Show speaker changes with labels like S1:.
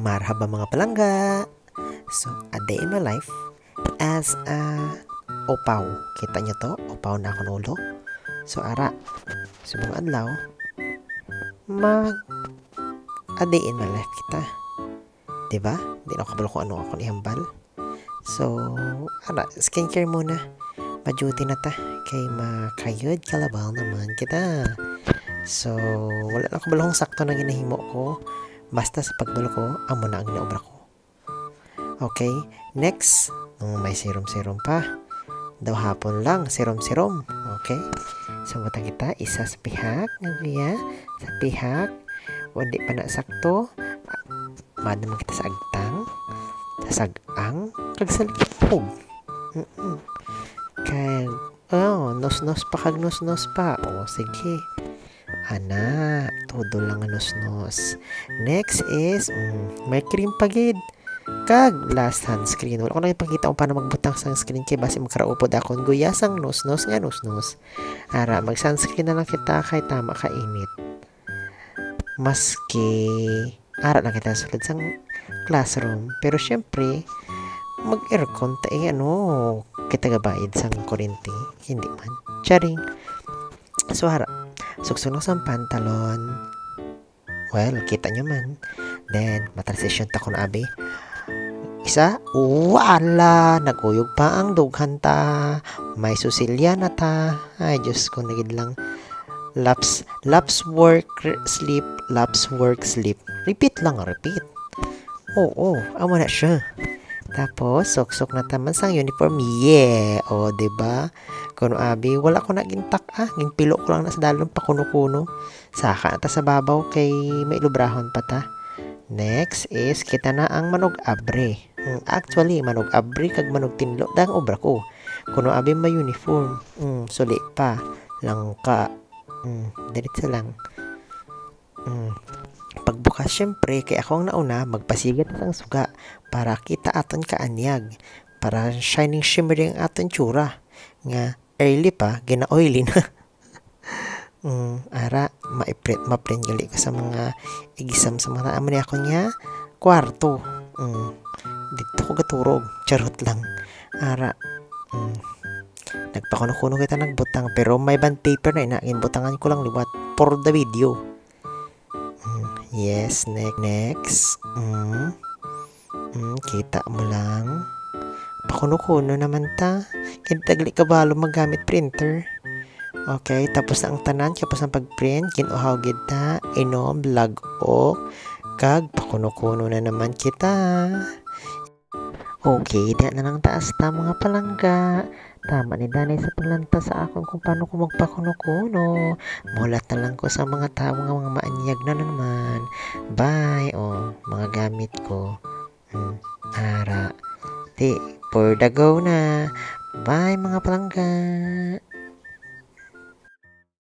S1: Marhaba mga palangga! So, a day in my life as a opaw. Kita nyo to? Opaw na ako nulo. So, ara. So, mga adlaw, a day in my life kita. Diba? Di na ako kabalo kung ano ako ihambal. So, ara. Skincare muna. Maduty na ta. Kay makayod kalabaw naman kita. So, wala na kabalong sakto na ginahimo ko. Basta sa pagbalo ko, amo na ang ginaobra ko. Okay, next, may serum-serum pa. Daw hapon lang, serum-serum. Okay, so mata kita, isa sa pihak, naguya, sa pihak, hindi pa na sakto. Madam kita sa agtang, sa sagang, kag sa likod. Kag, nos-nos pa, kag nos-nos pa. O, sige. Ana, todo lang ang nos-nos. Next is, may cream pagid. Kag, last sunscreen. Wala ko nang ipakita kung paano magbutang sunscreen kay basi magkaraupod akong guyasang nos-nos nga nos-nos. Ara, mag-sunscreen na lang kita kay tama kainit. Maski, ara lang kita sulod sa classroom. Pero syempre, mag-aircon tayo, kita gabayad sa kuryente. Hindi man. Charing. So, ara, suksok sa pantalon. Well, kita nyo man. Then, matransition ta ko na abi. Isa, wala, naguyog pa ang dughan ta. May susilya na ta. Ay, Diyos ko, nagid lang. Laps work, sleep, laps work, sleep. Repeat lang, repeat. Oo, amo na siya. Tapos, suksok na taman sang uniform. Yeah! O, diba? Kuno abi, wala ko nagintak Ginpilo ko lang na sa dalon pa kuno-kuno. Saka ta sa babaw kay may lubrahon pa ta. Next is, kita na ang manog abre. Actually, manog abre kag manog tinlo. Dang obra ko. Kuno abi may uniform. Suli pa. Langka. Diretso lang. Pagbukas, syempre, kay ako ang nauna, magpasigat ang suga para kita aton kaanyag. Para shining shimmering aton tsura. Nga, early pa, gina-oily na. Ara, ma-print gali ko sa mga exam sa mga naman ako niya. Kwarto. Dito ko gaturog. Charot lang. Ara, nagpakuno-kuno kita nagbutang pero may band paper na butangan ko lang liwat for the video. Yes, next. Kita mo lang. Pakuno-kuno naman ta. Kinitagli ka balo magamit printer. Okay, tapos na ang tanan, tapos ang pag-print, kinuhaw kita, inom, lag o, kag, pakuno-kuno na naman kita. Okay, diyan na lang taas ta mga palangga. Tama ni Danay sa paglanta sa akon kung paano ko magpakuno-kuno. Mulat na lang ko sa mga tao, mga maanyag na naman. Bye, mga gamit ko. Ara. For the go na. Bye mga palangga.